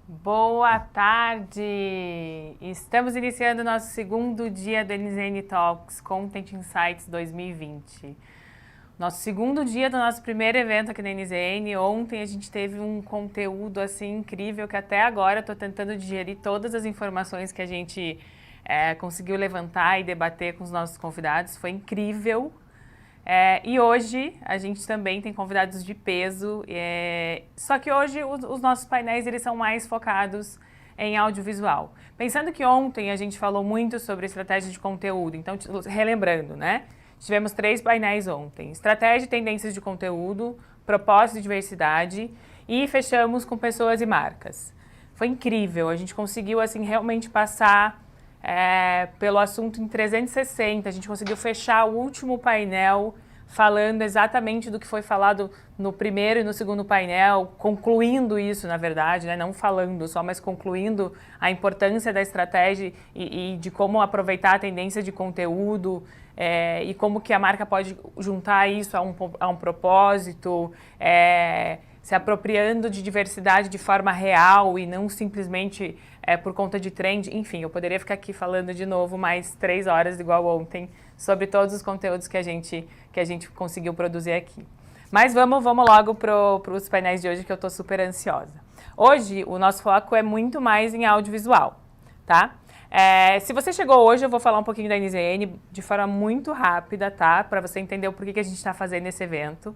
Boa tarde! Estamos iniciando o nosso segundo dia do NZN Talks Content Insights 2020. Nosso segundo dia do nosso primeiro evento aqui na NZN. Ontem a gente teve um conteúdo assim incrível que até agora eu estou tentando digerir todas as informações que a gente conseguiu levantar e debater com os nossos convidados. Foi incrível. E hoje a gente também tem convidados de peso, só que hoje os nossos painéis eles são mais focados em audiovisual. Pensando que ontem a gente falou muito sobre estratégia de conteúdo, então relembrando, né? Tivemos 3 painéis ontem, estratégia e tendências de conteúdo, propósito e diversidade e fechamos com pessoas e marcas. Foi incrível, a gente conseguiu assim realmente passar pelo assunto em 360, a gente conseguiu fechar o último painel falando exatamente do que foi falado no primeiro e no segundo painel, concluindo isso, na verdade, né? Não falando só, mas concluindo a importância da estratégia e de como aproveitar a tendência de conteúdo e como que a marca pode juntar isso a um propósito, se apropriando de diversidade de forma real e não simplesmente por conta de trend. Enfim, eu poderia ficar aqui falando de novo mais 3 horas, igual ontem, sobre todos os conteúdos que a gente conseguiu produzir aqui. Mas vamos logo para os painéis de hoje, que eu estou super ansiosa. Hoje, o nosso foco é muito mais em audiovisual, tá? Se você chegou hoje, eu vou falar um pouquinho da NZN de forma muito rápida, tá? Para você entender o porquê que a gente está fazendo esse evento.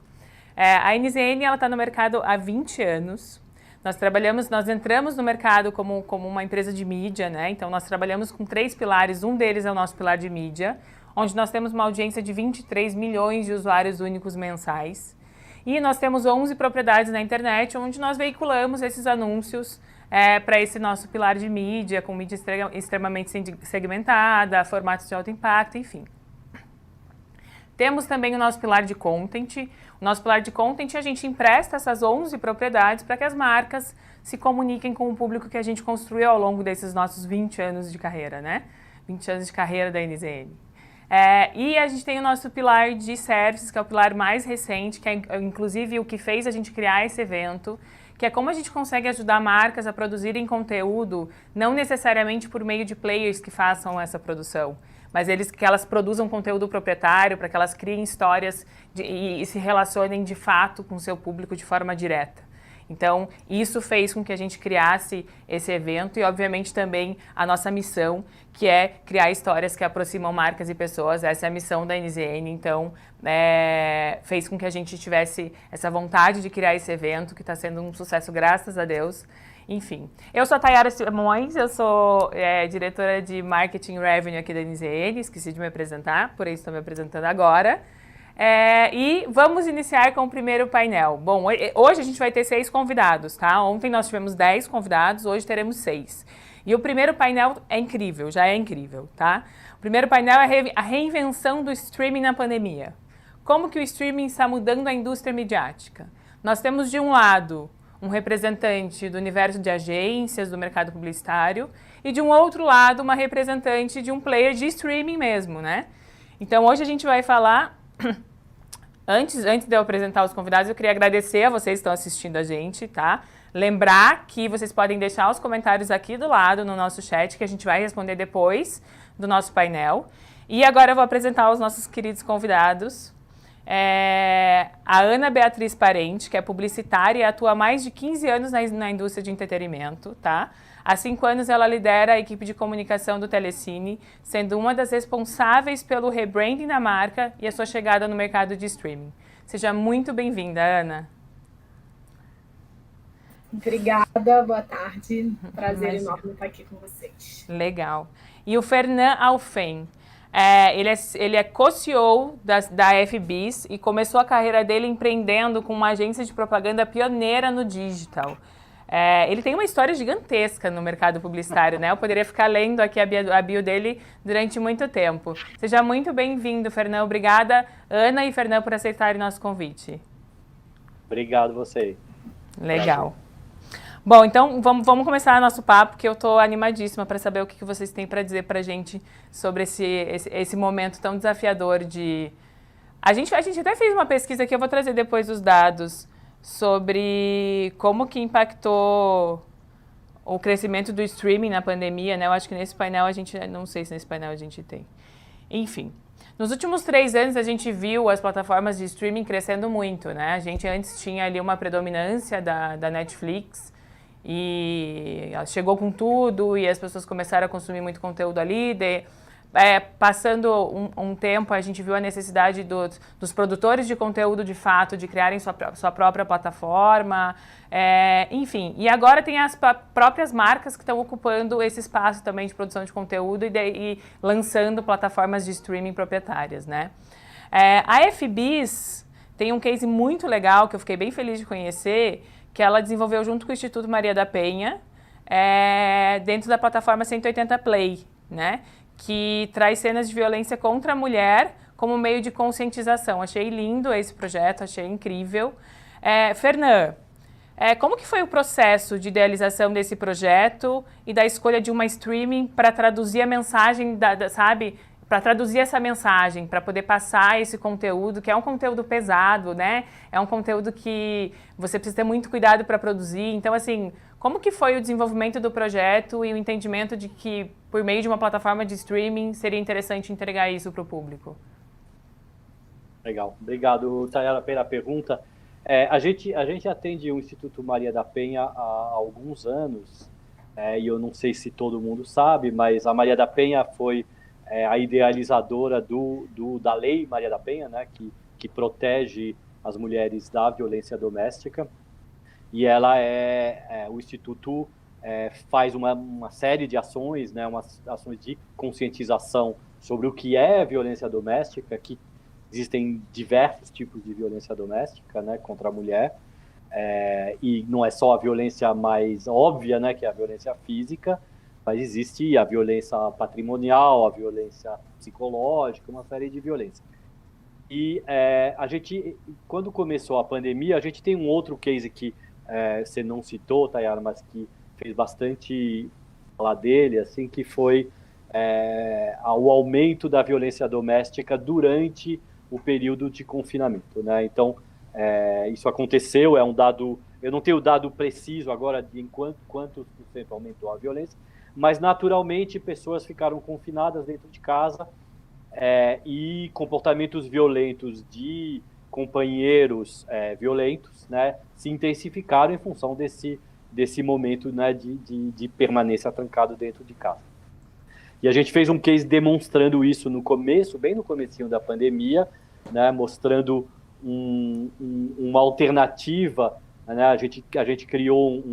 A NZN está no mercado há 20 anos. Nós entramos no mercado como uma empresa de mídia, né? Então nós trabalhamos com 3 pilares, um deles é o nosso pilar de mídia, onde nós temos uma audiência de 23 milhões de usuários únicos mensais. E nós temos 11 propriedades na internet, onde nós veiculamos esses anúncios para esse nosso pilar de mídia, com mídia extremamente segmentada, formatos de alto impacto, enfim. Temos também o nosso pilar de content. O nosso pilar de content, a gente empresta essas 11 propriedades para que as marcas se comuniquem com o público que a gente construiu ao longo desses nossos 20 anos de carreira, né? 20 anos de carreira da NZN. E a gente tem o nosso pilar de services, que é o pilar mais recente, que é inclusive o que fez a gente criar esse evento, que é como a gente consegue ajudar marcas a produzirem conteúdo, não necessariamente por meio de players que façam essa produção, mas que elas produzam conteúdo proprietário, para que elas criem histórias e se relacionem de fato com o seu público de forma direta. Então, isso fez com que a gente criasse esse evento e, obviamente, também a nossa missão, que é criar histórias que aproximam marcas e pessoas. Essa é a missão da NZN. Então, fez com que a gente tivesse essa vontade de criar esse evento, que está sendo um sucesso, graças a Deus. Enfim, eu sou a Tayara Simões, eu sou diretora de Marketing Revenue aqui da NZN, esqueci de me apresentar, por isso estou me apresentando agora. E vamos iniciar com o primeiro painel. Bom, hoje a gente vai ter 6 convidados, tá? Ontem nós tivemos 10 convidados, hoje teremos 6. E o primeiro painel é incrível, já é incrível, tá? O primeiro painel é a reinvenção do streaming na pandemia. Como que o streaming está mudando a indústria midiática? Nós temos, de um lado, um representante do universo de agências, do mercado publicitário, e de um outro lado, uma representante de um player de streaming mesmo, né? Então, hoje a gente vai falar... Antes de eu apresentar os convidados, eu queria agradecer a vocês que estão assistindo a gente, tá? Lembrar que vocês podem deixar os comentários aqui do lado no nosso chat, que a gente vai responder depois do nosso painel. E agora eu vou apresentar os nossos queridos convidados. A Ana Beatriz Parente, que é publicitária e atua há mais de 15 anos na indústria de entretenimento, tá? Há 5 anos ela lidera a equipe de comunicação do Telecine, sendo uma das responsáveis pelo rebranding da marca e a sua chegada no mercado de streaming. Seja muito bem-vinda, Ana. Obrigada, boa tarde. Prazer enorme estar aqui com vocês. Legal. E o Fernand Alphen. Ele é co-CEO da FBIS e começou a carreira dele empreendendo com uma agência de propaganda pioneira no digital. Ele tem uma história gigantesca no mercado publicitário, né? Eu poderia ficar lendo aqui a bio dele durante muito tempo. Seja muito bem-vindo, Fernand. Obrigada, Ana e Fernand, por aceitarem nosso convite. Obrigado você. Legal. Bom, então vamos começar nosso papo, que eu estou animadíssima para saber o que vocês têm para dizer para a gente sobre esse momento tão desafiador de... A gente até fez uma pesquisa que eu vou trazer depois os dados sobre como que impactou o crescimento do streaming na pandemia, né? Eu acho que nesse painel não sei se nesse painel a gente tem. Enfim, nos últimos 3 anos a gente viu as plataformas de streaming crescendo muito, né? A gente antes tinha ali uma predominância da Netflix e ela chegou com tudo e as pessoas começaram a consumir muito conteúdo ali. Passando um tempo, a gente viu a necessidade dos produtores de conteúdo, de fato, de criarem sua própria plataforma, enfim. E agora tem as próprias marcas que estão ocupando esse espaço também de produção de conteúdo e lançando plataformas de streaming proprietárias, né? A FBIS tem um case muito legal, que eu fiquei bem feliz de conhecer, que ela desenvolveu junto com o Instituto Maria da Penha, dentro da plataforma 180 Play, né? Que traz cenas de violência contra a mulher como meio de conscientização. Achei lindo esse projeto, achei incrível. Fernand, como que foi o processo de idealização desse projeto e da escolha de uma streaming para traduzir a mensagem, sabe? Para traduzir essa mensagem, para poder passar esse conteúdo, que é um conteúdo pesado, né? É um conteúdo que você precisa ter muito cuidado para produzir. Então, assim, como que foi o desenvolvimento do projeto e o entendimento de que, por meio de uma plataforma de streaming, seria interessante entregar isso para o público? Legal. Obrigado, Tayara, pela pergunta. A gente atende o Instituto Maria da Penha há alguns anos, e eu não sei se todo mundo sabe, mas a Maria da Penha foi a idealizadora da Lei Maria da Penha, né, que protege as mulheres da violência doméstica. E ela o Instituto faz uma série de ações, né, umas ações de conscientização sobre o que é violência doméstica, que existem diversos tipos de violência doméstica, né, contra a mulher, e não é só a violência mais óbvia, né, que é a violência física, mas existe a violência patrimonial, a violência psicológica, uma série de violências. E a gente, quando começou a pandemia, a gente tem um outro case que você não citou, Tayara, mas que fez bastante falar dele, assim, que foi o aumento da violência doméstica durante o período de confinamento, né? Então, isso aconteceu, é um dado, eu não tenho o dado preciso agora de quantos por cento aumentou a violência, mas naturalmente pessoas ficaram confinadas dentro de casa e comportamentos violentos de companheiros violentos, né, se intensificaram em função desse momento, né, de permanência trancado dentro de casa. E a gente fez um case demonstrando isso no começo, bem no comecinho da pandemia, né, mostrando uma alternativa, né, a gente criou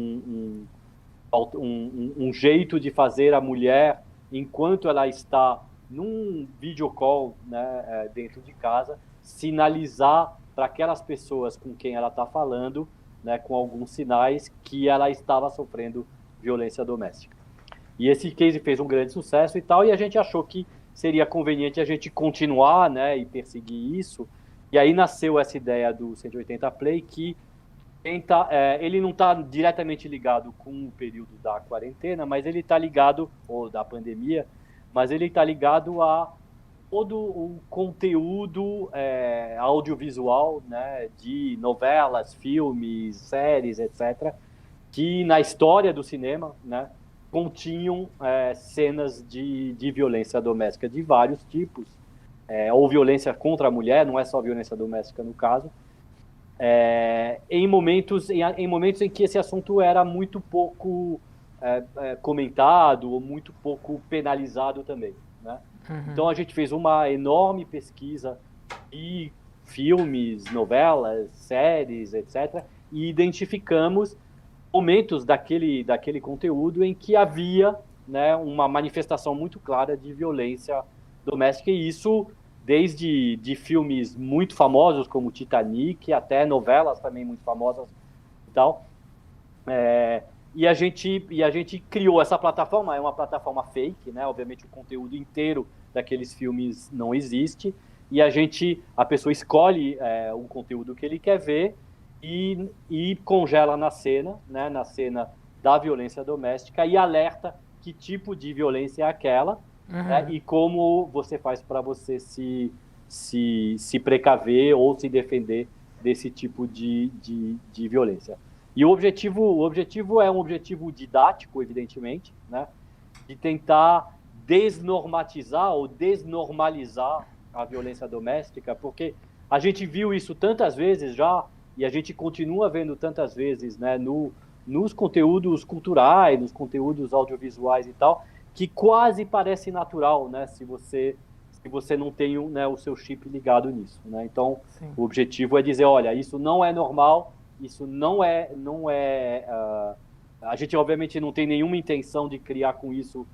um jeito de fazer a mulher, enquanto ela está num video call, né, dentro de casa, sinalizar para aquelas pessoas com quem ela está falando, né, com alguns sinais, que ela estava sofrendo violência doméstica. E esse case fez um grande sucesso e tal, e a gente achou que seria conveniente a gente continuar, né, e perseguir isso. E aí nasceu essa ideia do 180 Play, que ele não está diretamente ligado com o período da quarentena, mas ele está ligado, ou da pandemia, mas ele está ligado a todo o conteúdo audiovisual, né, de novelas, filmes, séries, etc., que na história do cinema, né, continham cenas de violência doméstica de vários tipos, ou violência contra a mulher, não é só violência doméstica no caso, em momentos em que esse assunto era muito pouco comentado ou muito pouco penalizado também, né? Uhum. Então a gente fez uma enorme pesquisa de filmes, novelas, séries, etc., e identificamos momentos daquele conteúdo em que havia, né, uma manifestação muito clara de violência doméstica, e isso desde de filmes muito famosos como Titanic, até novelas também muito famosas e tal. E a gente criou essa plataforma, é uma plataforma fake, né? Obviamente o conteúdo inteiro daqueles filmes não existe, e a pessoa escolhe o conteúdo que ele quer ver e congela na cena, né? Na cena da violência doméstica, e alerta que tipo de violência é aquela, né? E como você faz para você se precaver ou se defender desse tipo de violência. E o objetivo é um objetivo didático, evidentemente, né? De tentar desnormatizar ou desnormalizar a violência doméstica, porque a gente viu isso tantas vezes já, e a gente continua vendo tantas vezes, né, nos conteúdos culturais, nos conteúdos audiovisuais e tal, que quase parece natural, né, se você não tem né, o seu chip ligado nisso, né? Então, sim, o objetivo é dizer, olha, isso não é normal, isso não é a gente obviamente não tem nenhuma intenção de criar com isso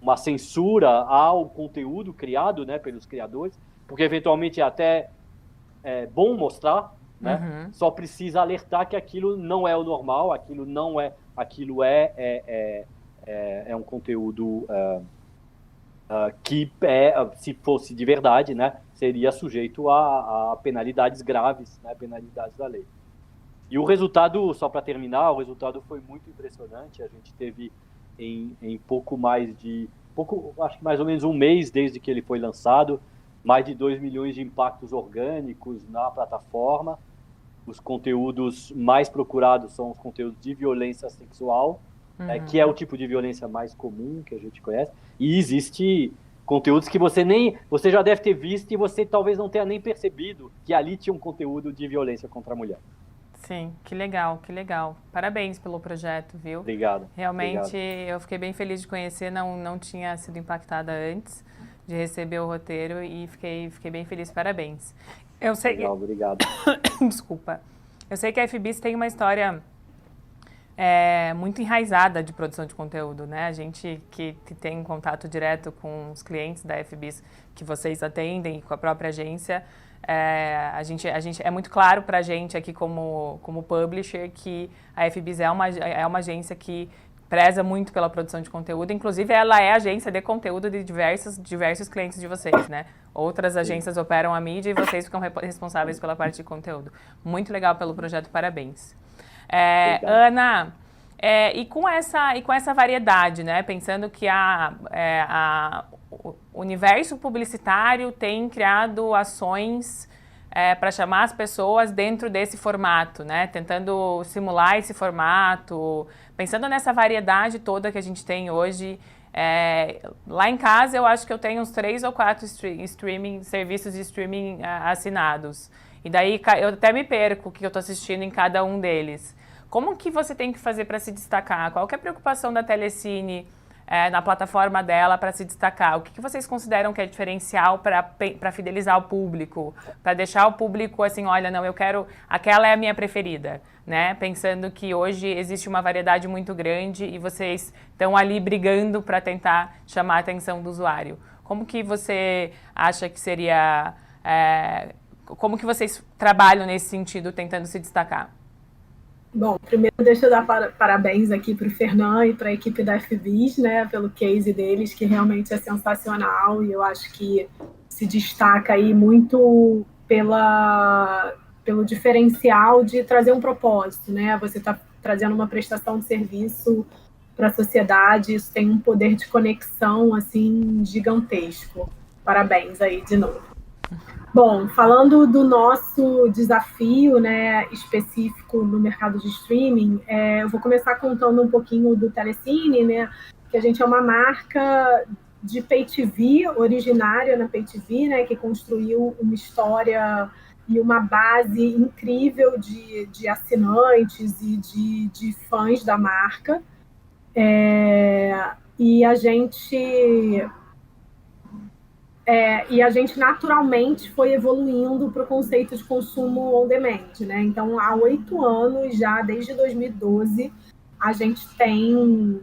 uma censura ao conteúdo criado, né, pelos criadores, porque eventualmente é até bom mostrar, né? Uhum. Só precisa alertar que aquilo não é o normal, aquilo é um conteúdo que se fosse de verdade, né, seria sujeito a penalidades graves, né, penalidades da lei. E o resultado, só para terminar, o resultado foi muito impressionante. A gente teve em acho que mais ou menos um mês desde que ele foi lançado, mais de 2 milhões de impactos orgânicos na plataforma. Os conteúdos mais procurados são os conteúdos de violência sexual, uhum, que é o tipo de violência mais comum que a gente conhece. E existe conteúdos que você já deve ter visto e você talvez não tenha nem percebido que ali tinha um conteúdo de violência contra a mulher. Sim, que legal, que legal. Parabéns pelo projeto, viu? Obrigado. Realmente, obrigado. Eu fiquei bem feliz de conhecer, não tinha sido impactada antes de receber o roteiro e fiquei bem feliz, parabéns. Eu sei legal, obrigado. Desculpa. Eu sei que a FBIS tem uma história muito enraizada de produção de conteúdo, né? A gente que tem contato direto com os clientes da FBIS que vocês atendem, com a própria agência, a gente é muito claro para a gente aqui como publisher que a FBIS é uma agência que preza muito pela produção de conteúdo, inclusive ela é agência de conteúdo de diversos clientes de vocês, né? Outras agências operam a mídia e vocês ficam responsáveis pela parte de conteúdo. Muito legal pelo projeto, parabéns. Ana, e com essa variedade, né? Pensando que o universo publicitário tem criado ações para chamar as pessoas dentro desse formato, né? Tentando simular esse formato, pensando nessa variedade toda que a gente tem hoje. Lá em casa eu acho que eu tenho uns 3 ou 4 serviços de streaming assinados. E daí eu até me perco o que eu estou assistindo em cada um deles. Como que você tem que fazer para se destacar? Qual que é a preocupação da Telecine na plataforma dela para se destacar? O que vocês consideram que é diferencial para fidelizar o público? Para deixar o público assim, olha, não, aquela é a minha preferida, né? Pensando que hoje existe uma variedade muito grande e vocês estão ali brigando para tentar chamar a atenção do usuário. Como que você acha que seria... como que vocês trabalham nesse sentido, tentando se destacar? Bom, primeiro deixa eu dar parabéns aqui para o Fernand e para a equipe da FBIS, né, pelo case deles, que realmente é sensacional, e eu acho que se destaca aí muito pelo diferencial de trazer um propósito, né? Você está trazendo uma prestação de serviço para a sociedade, isso tem um poder de conexão assim gigantesco. Parabéns aí de novo. Bom, falando do nosso desafio, né, específico no mercado de streaming, eu vou começar contando um pouquinho do Telecine, né, que a gente é uma marca de Pay TV, originária na Pay TV, né, que construiu uma história e uma base incrível de assinantes e de fãs da marca. E a gente naturalmente foi evoluindo para o conceito de consumo on demand, né? Então, há 8 anos, já desde 2012, a gente tem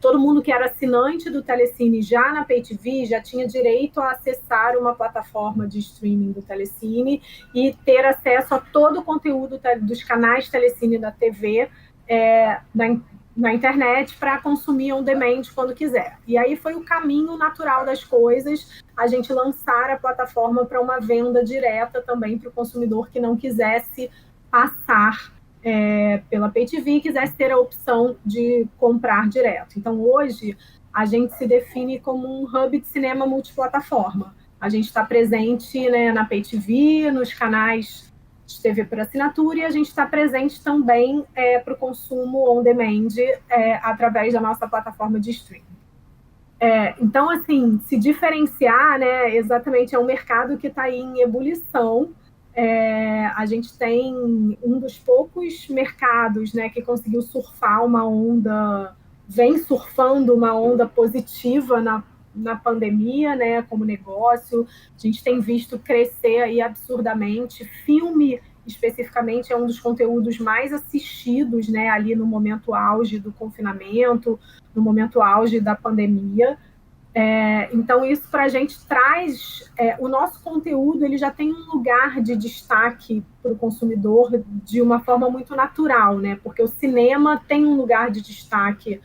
todo mundo que era assinante do Telecine já na Pay TV já tinha direito a acessar uma plataforma de streaming do Telecine e ter acesso a todo o conteúdo dos canais Telecine da TV na internet para consumir on demand quando quiser. E aí foi o caminho natural das coisas, a gente lançar a plataforma para uma venda direta também para o consumidor que não quisesse passar pela Pay TV e quisesse ter a opção de comprar direto. Então, hoje, a gente se define como um hub de cinema multiplataforma. A gente está presente, né, na Pay TV, nos canais de TV por assinatura, e a gente está presente também para o consumo on-demand através da nossa plataforma de streaming. Então, assim, se diferenciar, né, exatamente é um mercado que está aí em ebulição. A gente tem um dos poucos mercados, né, que conseguiu surfar uma onda, vem surfando uma onda positiva na pandemia, né, como negócio. A gente tem visto crescer aí absurdamente. Filme, especificamente, é um dos conteúdos mais assistidos, né, ali no momento auge do confinamento, no momento auge da pandemia. Então, isso para a gente traz... o nosso conteúdo ele já tem um lugar de destaque para o consumidor de uma forma muito natural, né? Porque o cinema tem um lugar de destaque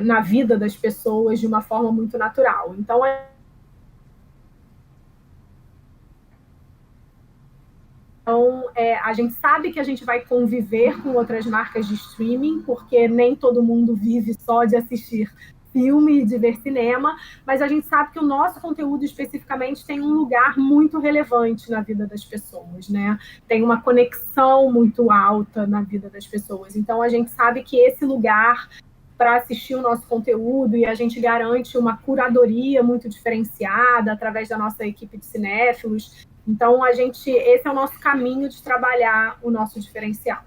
na vida das pessoas de uma forma muito natural. Então, a gente sabe que a gente vai conviver com outras marcas de streaming, porque nem todo mundo vive só de assistir filme e de ver cinema, mas a gente sabe que o nosso conteúdo especificamente tem um lugar muito relevante na vida das pessoas, né? Tem uma conexão muito alta na vida das pessoas. Então, a gente sabe que esse lugar para assistir o nosso conteúdo, e a gente garante uma curadoria muito diferenciada através da nossa equipe de cinéfilos. Então, esse é o nosso caminho de trabalhar o nosso diferencial.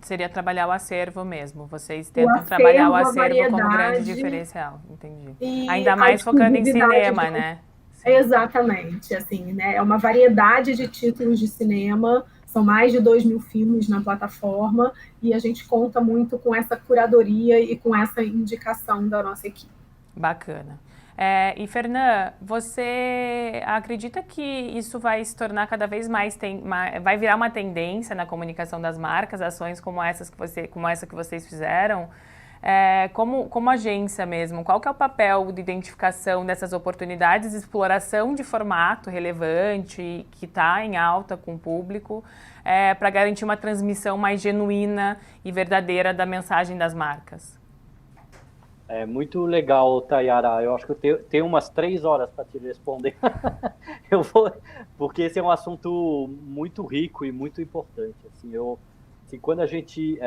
Seria trabalhar o acervo mesmo. Vocês tentam trabalhar o acervo como grande diferencial. Entendi. Ainda mais focando em cinema, né? Sim. Exatamente. Assim, né? É uma variedade de títulos de cinema. São mais de 2.000 filmes na plataforma. E a gente conta muito com essa curadoria e com essa indicação da nossa equipe. Bacana. E, Fernanda, você acredita que isso vai se tornar cada vez mais, vai virar uma tendência na comunicação das marcas, ações como essa que vocês fizeram? Como agência mesmo, qual que é o papel de identificação dessas oportunidades de exploração de formato relevante, que está em alta com o público, para garantir uma transmissão mais genuína e verdadeira da mensagem das marcas? É muito legal, Tayara. Eu acho que eu tenho umas 3 horas para te responder. Porque esse é um assunto muito rico e muito importante. Assim, quando a gente...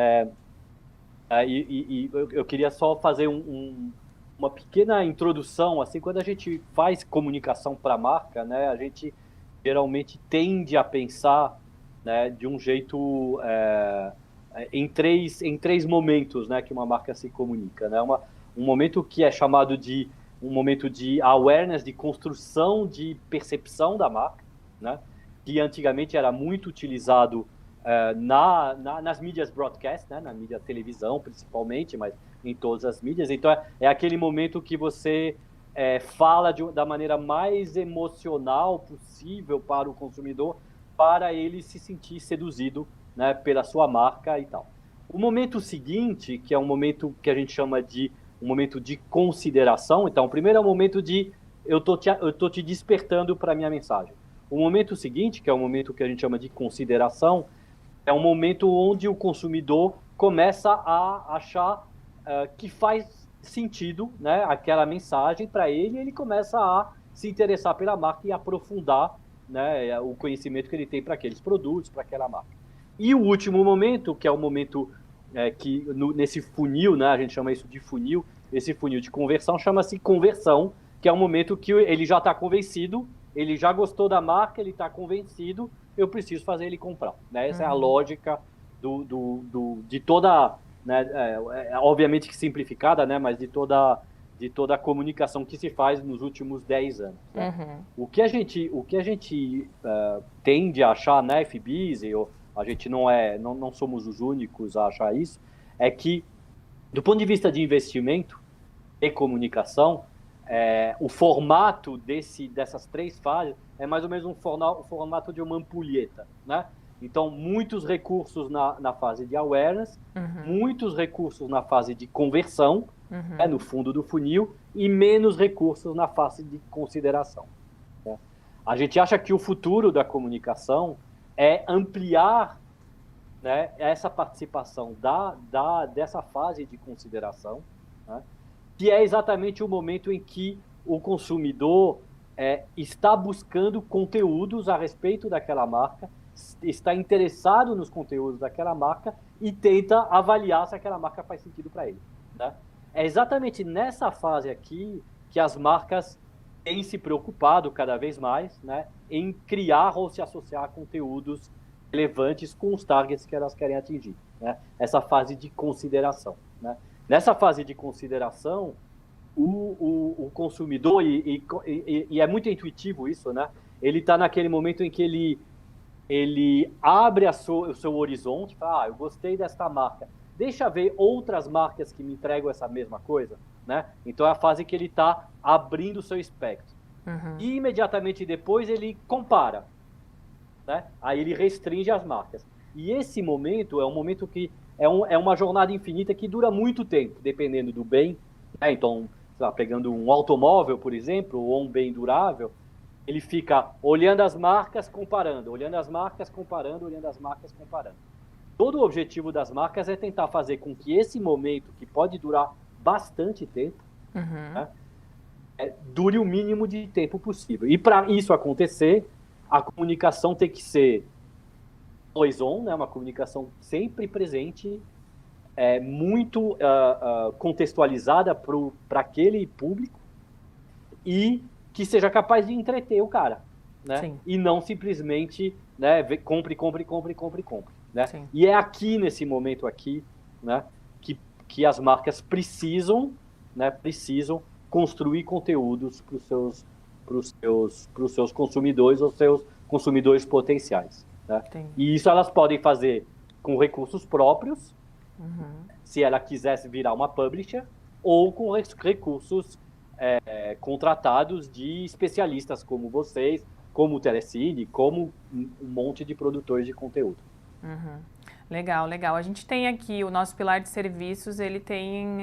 eu queria só fazer uma pequena introdução. Assim, quando a gente faz comunicação para a marca, né, a gente geralmente tende a pensar, né, de um jeito... em três momentos, né, que uma marca se comunica, né? Um momento que é chamado de um momento de awareness, de construção de percepção da marca, né? Que antigamente era muito utilizado nas mídias broadcast, né? Na mídia televisão principalmente, mas em todas as mídias. Então é aquele momento que você fala da maneira mais emocional possível para o consumidor, para ele se sentir seduzido, né, pela sua marca e tal. O momento seguinte, que é um momento que a gente chama de um momento de consideração. Então, o primeiro é o momento de eu tô te despertando para a minha mensagem. O momento seguinte, que é o momento que a gente chama de consideração, é um momento onde o consumidor começa a achar que faz sentido, né, aquela mensagem para ele, e ele começa a se interessar pela marca e aprofundar, né, o conhecimento que ele tem para aqueles produtos, para aquela marca. E o último momento, que é o momento nesse funil, né, a gente chama isso de funil, esse funil de conversão chama-se conversão, que é o momento que ele já está convencido, ele já gostou da marca, ele está convencido, eu preciso fazer ele comprar. Né? Essa é a lógica de toda, né, obviamente que simplessimplificada, né, mas de toda a comunicação que se faz nos últimos 10 anos. Né? O que a gente tende a achar na FBIS, a gente não somos os únicos a achar isso, é que, do ponto de vista de investimento e comunicação, o formato dessas 3 fases é mais ou menos um formato de uma ampulheta, né? Então, muitos recursos na fase de awareness, muitos recursos na fase de conversão, no fundo do funil, e menos recursos na fase de consideração. Né? A gente acha que o futuro da comunicação é ampliar, né, essa participação dessa fase de consideração, né, que é exatamente o momento em que o consumidor está buscando conteúdos a respeito daquela marca, está interessado nos conteúdos daquela marca e tenta avaliar se aquela marca faz sentido para ele, né? É exatamente nessa fase aqui que as marcas têm se preocupado cada vez mais, né, em criar ou se associar a conteúdos relevantes com os targets que elas querem atingir, né? Essa fase de consideração, né? Nessa fase de consideração, o consumidor, e é muito intuitivo isso, né? Ele está naquele momento em que ele abre o seu horizonte, fala, eu gostei desta marca, deixa ver outras marcas que me entregam essa mesma coisa, né? Então é a fase que ele está abrindo o seu espectro. E imediatamente depois ele compara, né? Aí ele restringe as marcas. E esse momento é um momento que é uma jornada infinita que dura muito tempo, dependendo do bem, né? Então, sei lá, pegando um automóvel, por exemplo, ou um bem durável, ele fica olhando as marcas, comparando, olhando as marcas, comparando, olhando as marcas, comparando. Todo o objetivo das marcas é tentar fazer com que esse momento, que pode durar bastante tempo, né, dure o mínimo de tempo possível. E para isso acontecer, a comunicação tem que ser always on, né, uma comunicação sempre presente, muito contextualizada para aquele público e que seja capaz de entreter o cara, né? Sim. E não simplesmente, né, compre, né? E é aqui, nesse momento aqui, né, que as marcas precisam construir conteúdos para os seus consumidores ou seus consumidores potenciais, né? E isso elas podem fazer com recursos próprios, se ela quisesse virar uma publisher, ou com recursos contratados de especialistas como vocês, como o Telecine, como um monte de produtores de conteúdo. Legal. A gente tem aqui o nosso pilar de serviços, ele tem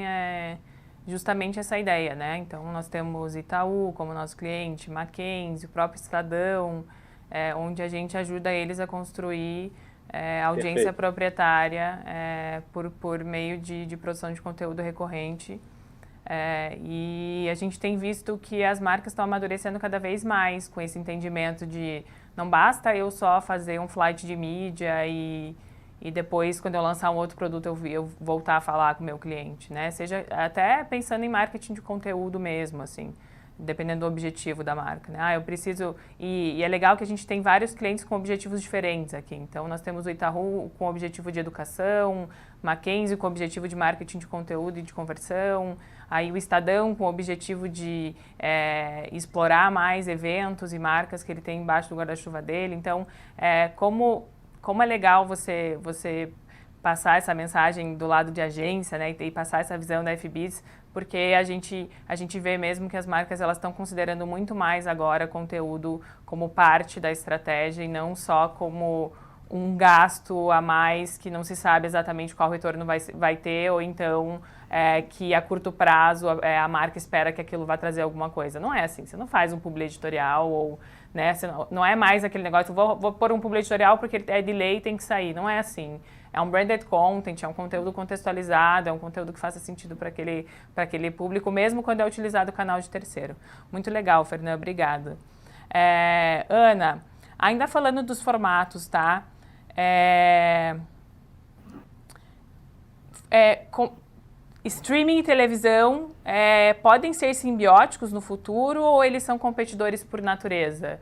justamente essa ideia, né? Então, nós temos Itaú como nosso cliente, Mackenzie, o próprio Estadão, onde a gente ajuda eles a construir audiência proprietária por meio de produção de conteúdo recorrente. E a gente tem visto que as marcas estão amadurecendo cada vez mais com esse entendimento de não basta eu só fazer um flight de mídia e depois, quando eu lançar um outro produto, eu voltar a falar com o meu cliente, né? Seja até pensando em marketing de conteúdo mesmo, assim, dependendo do objetivo da marca, né? Eu preciso... E é legal que a gente tem vários clientes com objetivos diferentes aqui. Então, nós temos o Itaú com objetivo de educação, Mackenzie com objetivo de marketing de conteúdo e de conversão, aí o Estadão com o objetivo de explorar mais eventos e marcas que ele tem embaixo do guarda-chuva dele. Então, como é legal você passar essa mensagem do lado de agência, né, e passar essa visão da FBIS, porque a gente vê mesmo que as marcas elas estão considerando muito mais agora conteúdo como parte da estratégia e não só como um gasto a mais que não se sabe exatamente qual retorno vai ter, ou então que a curto prazo a marca espera que aquilo vá trazer alguma coisa. Não é assim, você não faz um publi editorial, ou, né, não é mais aquele negócio, vou pôr um publi editorial porque ele é de lei e tem que sair. Não é assim. É um branded content, é um conteúdo contextualizado, é um conteúdo que faça sentido para aquele público, mesmo quando é utilizado o canal de terceiro. Muito legal, Fernanda, obrigada. Ana, ainda falando dos formatos, tá? Streaming e televisão podem ser simbióticos no futuro ou eles são competidores por natureza?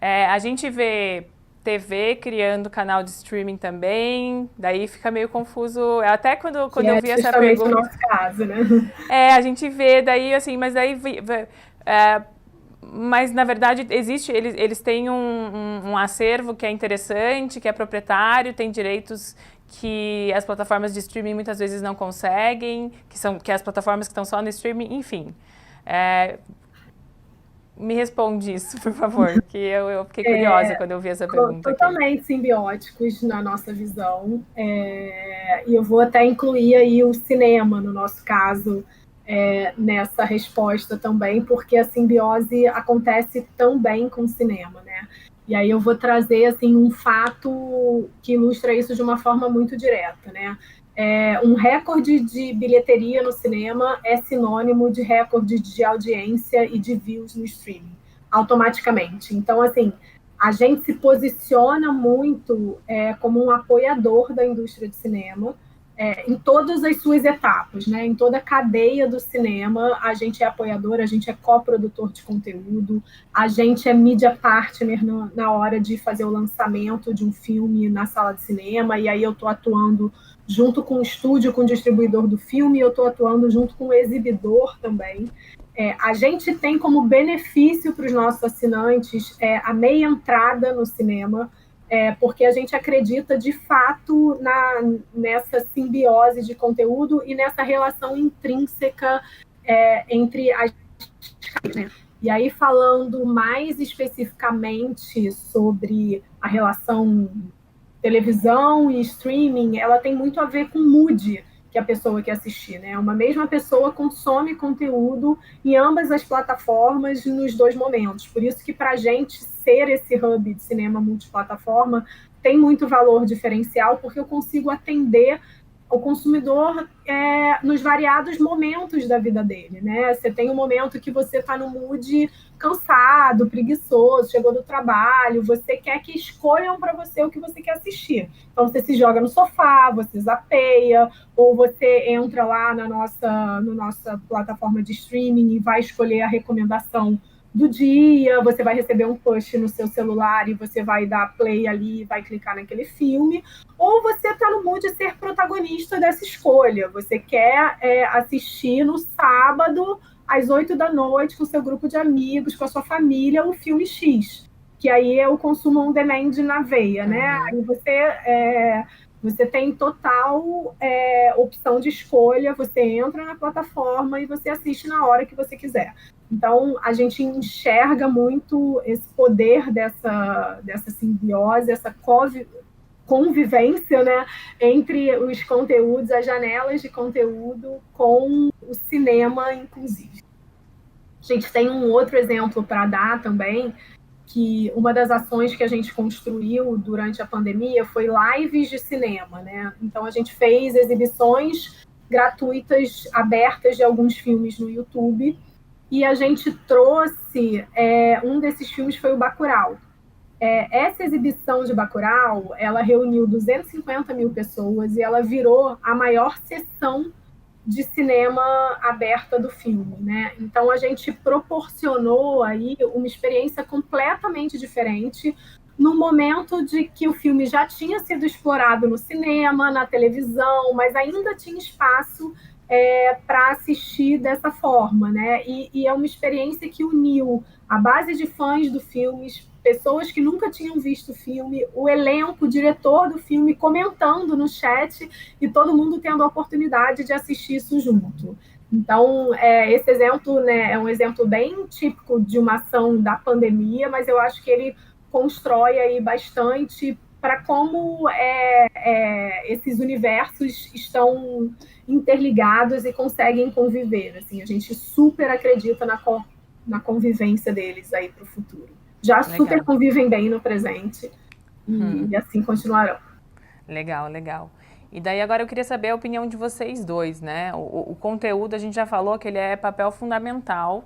A gente vê TV criando canal de streaming também, daí fica meio confuso. Até quando eu vi essa pergunta... no nosso caso, né? A gente vê daí, assim, mas daí... mas, na verdade, eles têm um acervo que é interessante, que é proprietário, tem direitos que as plataformas de streaming muitas vezes não conseguem, que as plataformas que estão só no streaming, enfim. Me responde isso, por favor, que eu fiquei curiosa quando eu vi essa pergunta. Totalmente simbióticos na nossa visão, e eu vou até incluir aí o cinema, no nosso caso, nessa resposta também, porque a simbiose acontece também com o cinema, né? E aí eu vou trazer assim, um fato que ilustra isso de uma forma muito direta, né? Um recorde de bilheteria no cinema é sinônimo de recorde de audiência e de views no streaming, automaticamente. Então, assim, A gente se posiciona muito como um apoiador da indústria de cinema, em todas as suas etapas, né? Em toda a cadeia do cinema, a gente é apoiador, a gente é coprodutor de conteúdo, a gente é media partner na hora de fazer o lançamento de um filme na sala de cinema, e aí eu estou atuando junto com o estúdio, com o distribuidor do filme, eu estou atuando junto com o exibidor também. A gente tem como benefício para os nossos assinantes a meia entrada no cinema, porque a gente acredita de fato nessa simbiose de conteúdo e nessa relação intrínseca entre as. Né? E aí, falando mais especificamente sobre a relação televisão e streaming, ela tem muito a ver com o mood que a pessoa quer assistir, né? Uma mesma pessoa consome conteúdo em ambas as plataformas nos dois momentos. Por isso que, para a gente ser esse hub de cinema multiplataforma, tem muito valor diferencial, porque eu consigo atender o consumidor nos variados momentos da vida dele, né? Você tem um momento que você está no mood cansado, preguiçoso, chegou do trabalho, você quer que escolham para você o que você quer assistir. Então, você se joga no sofá, você zapeia, ou você entra lá na nossa plataforma de streaming e vai escolher a recomendação do dia, você vai receber um push no seu celular e você vai dar play ali e vai clicar naquele filme, ou você está no mood de ser protagonista dessa escolha, você quer assistir no sábado às 8 da noite com seu grupo de amigos, com a sua família, o filme X, que aí é o consumo on demand na veia, né? Aí você tem total opção de escolha, você entra na plataforma e você assiste na hora que você quiser. Então, a gente enxerga muito esse poder dessa simbiose, essa convivência, né, entre os conteúdos, as janelas de conteúdo com o cinema, inclusive. A gente tem um outro exemplo para dar também, que uma das ações que a gente construiu durante a pandemia foi lives de cinema, né? Então, a gente fez exibições gratuitas, abertas de alguns filmes no YouTube, e a gente trouxe, um desses filmes foi o Bacurau. Essa exibição de Bacurau, ela reuniu 250 mil pessoas e ela virou a maior sessão de cinema aberta do filme, né? Então a gente proporcionou aí uma experiência completamente diferente no momento de que o filme já tinha sido explorado no cinema, na televisão, mas ainda tinha espaço para assistir dessa forma, né? E é uma experiência que uniu a base de fãs do filme, pessoas que nunca tinham visto o filme, o elenco, o diretor do filme comentando no chat e todo mundo tendo a oportunidade de assistir isso junto. Então, esse exemplo, né, é um exemplo bem típico de uma ação da pandemia, mas eu acho que ele constrói aí bastante para como esses universos estão interligados e conseguem conviver. Assim, a gente super acredita na convivência deles aí para o futuro. Já legal. Super convivem bem no presente e assim continuarão. Legal, legal. E daí agora eu queria saber a opinião de vocês dois, né? O conteúdo, a gente já falou que ele é papel fundamental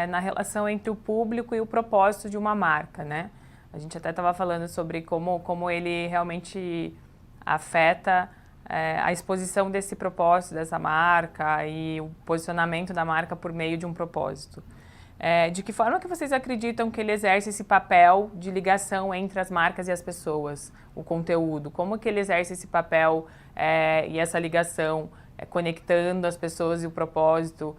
na relação entre o público e o propósito de uma marca, né? A gente até estava falando sobre como ele realmente afeta a exposição desse propósito, dessa marca e o posicionamento da marca por meio de um propósito. De que forma que vocês acreditam que ele exerce esse papel de ligação entre as marcas e as pessoas, o conteúdo? Como que ele exerce esse papel e essa ligação, conectando as pessoas e o propósito?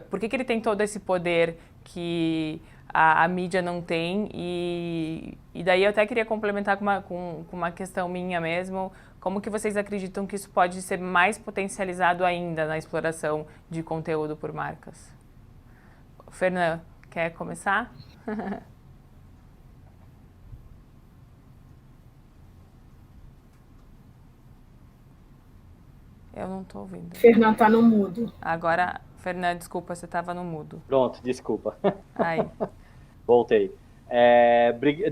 Por que ele tem todo esse poder que a mídia não tem? E daí eu até queria complementar com uma questão minha mesmo. Como que vocês acreditam que isso pode ser mais potencializado ainda na exploração de conteúdo por marcas? Fernanda, quer começar? Eu não estou ouvindo. Fernanda está no mudo. Agora, Fernanda, desculpa, você estava no mudo. Pronto, desculpa. Aí. Voltei.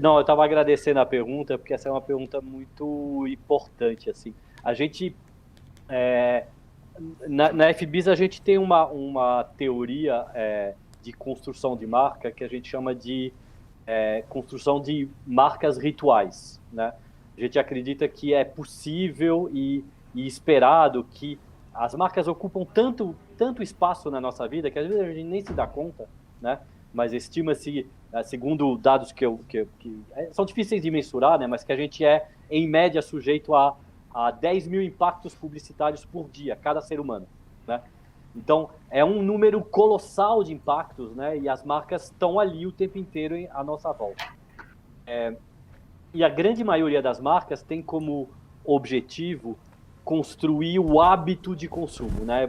Não, eu estava agradecendo a pergunta, porque essa é uma pergunta muito importante. Assim. A gente, na FBIS, a gente tem uma teoria de construção de marca que a gente chama de construção de marcas rituais, né? A gente acredita que é possível e esperado que as marcas ocupam tanto espaço na nossa vida que às vezes a gente nem se dá conta, né? Mas estima-se, segundo dados que são difíceis de mensurar, né? Mas que a gente é, em média, sujeito a 10 mil impactos publicitários por dia, cada ser humano, né? Então, é um número colossal de impactos, né? E as marcas estão ali o tempo inteiro à nossa volta. E a grande maioria das marcas tem como objetivo construir o hábito de consumo, né?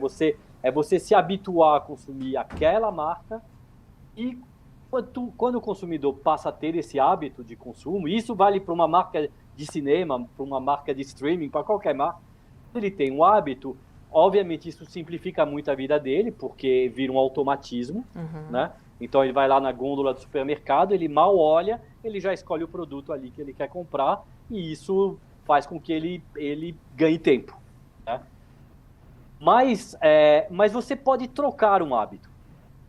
É você se habituar a consumir aquela marca e quando o consumidor passa a ter esse hábito de consumo, isso vale para uma marca de cinema, para uma marca de streaming, para qualquer marca, ele tem um hábito, obviamente isso simplifica muito a vida dele, porque vira um automatismo, né? Então ele vai lá na gôndola do supermercado, ele mal olha, ele já escolhe o produto ali que ele quer comprar, e isso faz com que ele ganhe tempo, né? Mas você pode trocar um hábito,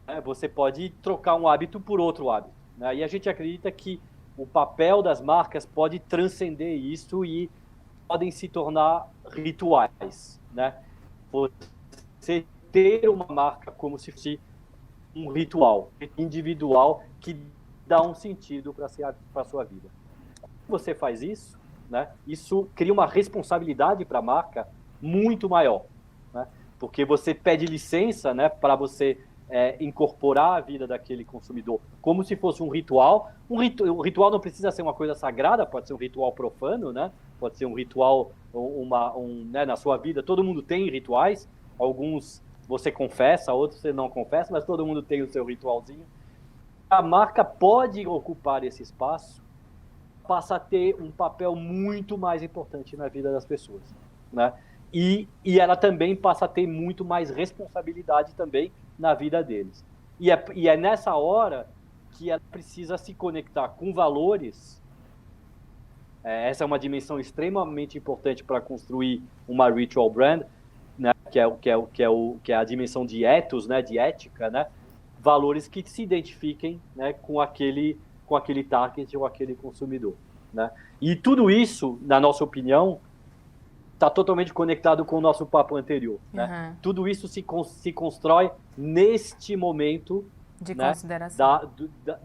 né? Você pode trocar um hábito por outro hábito, né? E a gente acredita que o papel das marcas pode transcender isso e podem se tornar rituais, né? Você ter uma marca como se fosse um ritual individual que dá um sentido para a sua vida. Quando você faz isso, né, isso cria uma responsabilidade para a marca muito maior, né? Porque você pede licença, né, para você incorporar a vida daquele consumidor como se fosse um ritual. O ritual não precisa ser uma coisa sagrada, pode ser um ritual profano, né? Pode ser um ritual, né, na sua vida. Todo mundo tem rituais, alguns você confessa, outros você não confessa, mas todo mundo tem o seu ritualzinho. A marca pode ocupar esse espaço, passa a ter um papel muito mais importante na vida das pessoas, né? E ela também passa a ter muito mais responsabilidade também na vida deles. E é nessa hora que ela precisa se conectar com valores. Essa é uma dimensão extremamente importante para construir uma ritual brand, né? Que é a dimensão de ethos, né? De ética, né? Valores que se identifiquem, né? com aquele target ou aquele consumidor, né? E tudo isso, na nossa opinião, está totalmente conectado com o nosso papo anterior, né? Tudo isso se constrói neste momento de, né, consideração.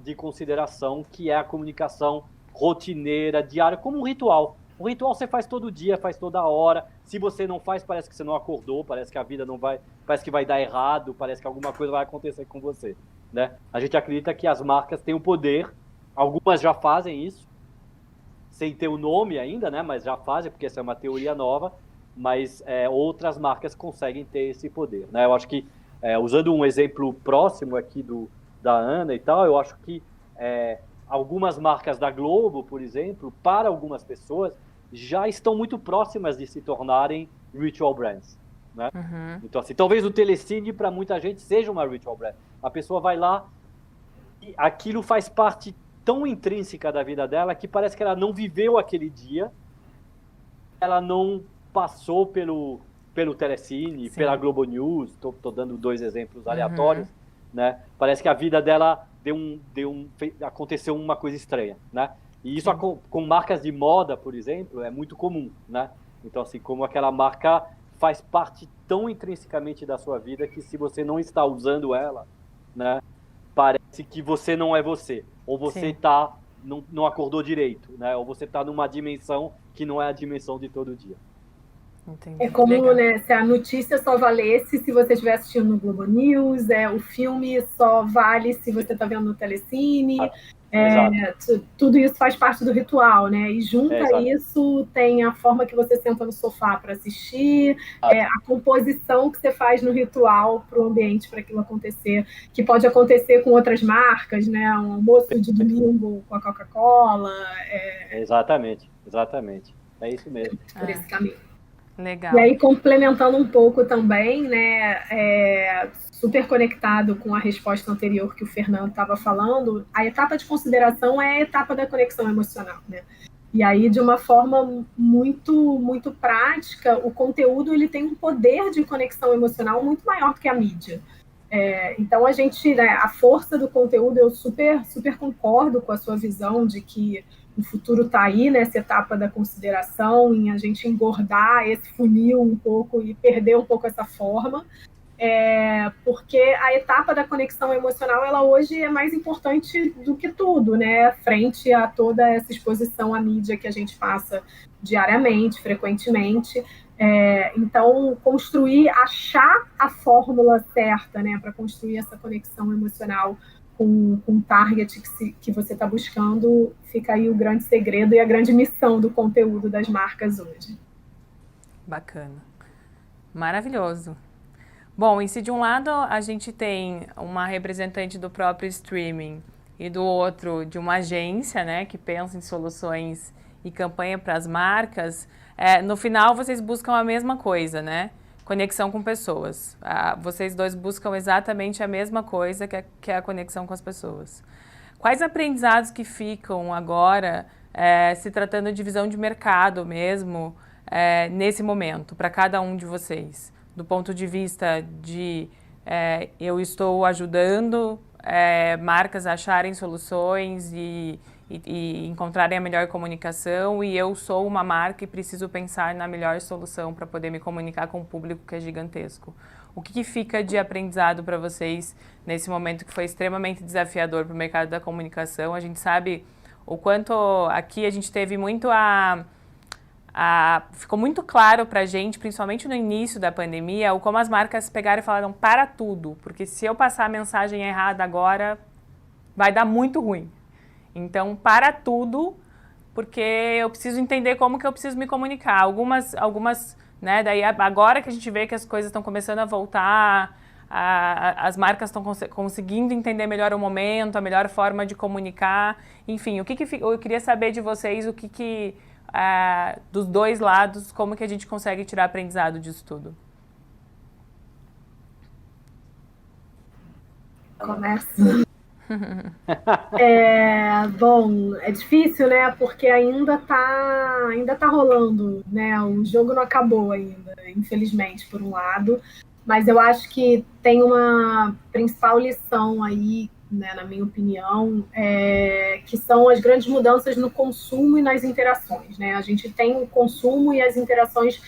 De consideração, que é a comunicação rotineira, diária, como um ritual. Um ritual você faz todo dia, faz toda hora. Se você não faz, parece que você não acordou, parece que a vida não vai, parece que vai dar errado, parece que alguma coisa vai acontecer com você, né? A gente acredita que as marcas têm o poder, algumas já fazem isso, sem ter o nome ainda, né? Mas já fazem, porque essa é uma teoria nova, mas outras marcas conseguem ter esse poder, né? Eu acho que, usando um exemplo próximo aqui da Ana e tal, eu acho que algumas marcas da Globo, por exemplo, para algumas pessoas, já estão muito próximas de se tornarem ritual brands, né? Então, assim, talvez o Telecine, para muita gente, seja uma ritual brand. A pessoa vai lá e aquilo faz parte tão intrínseca da vida dela que parece que ela não viveu aquele dia, ela não passou pelo Telecine, sim, pela Globo News, tô dando 2 exemplos aleatórios, né? Parece que a vida dela aconteceu uma coisa estranha, né? E isso com marcas de moda, por exemplo, é muito comum, né? Então, assim, como aquela marca faz parte tão intrinsecamente da sua vida que se você não está usando ela, né, parece que você não é você, ou você não acordou direito, né? Ou você está numa dimensão que não é a dimensão de todo dia. Entendi. É como, né, se a notícia só valesse se você estiver assistindo no Globo News, o filme só vale se você está vendo no Telecine, tudo isso faz parte do ritual, né? E junta isso, tem a forma que você senta no sofá para assistir, a composição que você faz no ritual para o ambiente, para aquilo acontecer, que pode acontecer com outras marcas, né? Um almoço de domingo com a Coca-Cola. Exatamente. É isso mesmo. Por esse caminho. Legal. E aí, complementando um pouco também, né, super conectado com a resposta anterior que o Fernando estava falando, a etapa de consideração é a etapa da conexão emocional, né? E aí, de uma forma muito, muito prática, o conteúdo ele tem um poder de conexão emocional muito maior do que a mídia. Então, a gente, né, a força do conteúdo, eu super, super concordo com a sua visão de que o futuro está aí nessa etapa da consideração, em a gente engordar esse funil um pouco e perder um pouco essa forma, porque a etapa da conexão emocional, ela hoje é mais importante do que tudo, né, frente a toda essa exposição à mídia que a gente passa diariamente, frequentemente. Então, achar a fórmula certa, né, para construir essa conexão emocional com o target que você está buscando, fica aí o grande segredo e a grande missão do conteúdo das marcas hoje. Bacana. Maravilhoso. Bom, e se de um lado a gente tem uma representante do próprio streaming e do outro de uma agência, né, que pensa em soluções e campanha para as marcas, no final vocês buscam a mesma coisa, né? Conexão com pessoas. Vocês dois buscam exatamente a mesma coisa, que é a conexão com as pessoas. Quais aprendizados que ficam agora, se tratando de visão de mercado mesmo, nesse momento, para cada um de vocês? Do ponto de vista de eu estou ajudando marcas a acharem soluções e encontrarem a melhor comunicação, e eu sou uma marca e preciso pensar na melhor solução para poder me comunicar com um público que é gigantesco. O que fica de aprendizado para vocês nesse momento que foi extremamente desafiador para o mercado da comunicação? A gente sabe o quanto aqui a gente teve muito ficou muito claro para a gente, principalmente no início da pandemia, como as marcas pegaram e falaram para tudo, porque se eu passar a mensagem errada agora, vai dar muito ruim. Então, para tudo, porque eu preciso entender como que eu preciso me comunicar. Algumas, né, daí agora que a gente vê que as coisas estão começando a voltar, as marcas estão conseguindo entender melhor o momento, a melhor forma de comunicar. Enfim, eu queria saber de vocês dos dois lados, como que a gente consegue tirar aprendizado disso tudo. Começa. Bom, é difícil, né? Porque ainda tá rolando, né? O jogo não acabou ainda, infelizmente, por um lado. Mas eu acho que tem uma principal lição aí, né, na minha opinião, que são as grandes mudanças no consumo e nas interações, né? A gente tem o consumo e as interações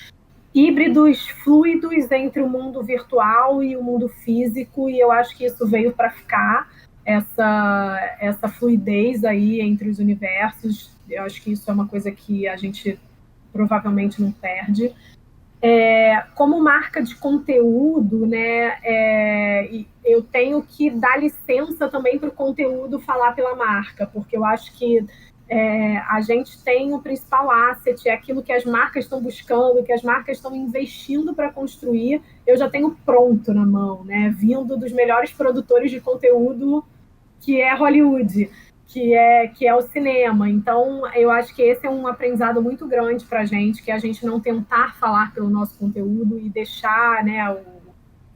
híbridos, fluidos entre o mundo virtual e o mundo físico, e eu acho que isso veio para ficar. Essa fluidez aí entre os universos, eu acho que isso é uma coisa que a gente provavelmente não perde. Como marca de conteúdo, né, eu tenho que dar licença também para o conteúdo falar pela marca, porque eu acho que a gente tem o principal asset, é aquilo que as marcas estão buscando, que as marcas estão investindo para construir, eu já tenho pronto na mão, né, vindo dos melhores produtores de conteúdo, que é Hollywood, que é o cinema. Então, eu acho que esse é um aprendizado muito grande para a gente, que a gente não tentar falar pelo nosso conteúdo e deixar, né,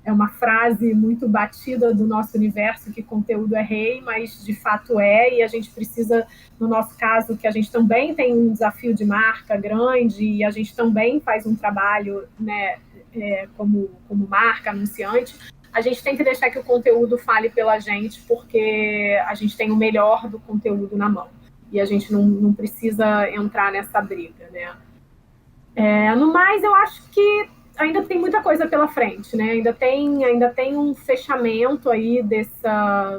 é uma frase muito batida do nosso universo, que conteúdo é rei, mas de fato e a gente precisa, no nosso caso, que a gente também tem um desafio de marca grande e a gente também faz um trabalho, né, como marca, anunciante, a gente tem que deixar que o conteúdo fale pela gente, porque a gente tem o melhor do conteúdo na mão. E a gente não precisa entrar nessa briga, né? No mais, eu acho que ainda tem muita coisa pela frente, né? Ainda tem um fechamento aí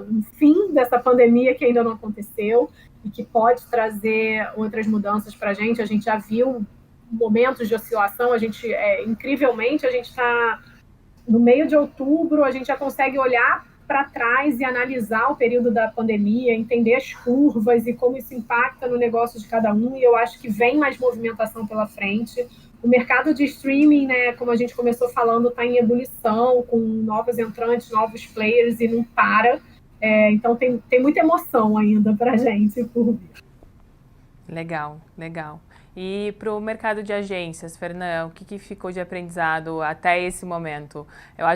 um fim dessa pandemia que ainda não aconteceu e que pode trazer outras mudanças para a gente. A gente já viu momentos de oscilação, incrivelmente, a gente está no meio de outubro, a gente já consegue olhar para trás e analisar o período da pandemia, entender as curvas e como isso impacta no negócio de cada um, e eu acho que vem mais movimentação pela frente. O mercado de streaming, né, como a gente começou falando, está em ebulição, com novos entrantes, novos players, e não para. Então tem muita emoção ainda para a gente por vir. Legal, legal. E para o mercado de agências, Fernanda, o que ficou de aprendizado até esse momento?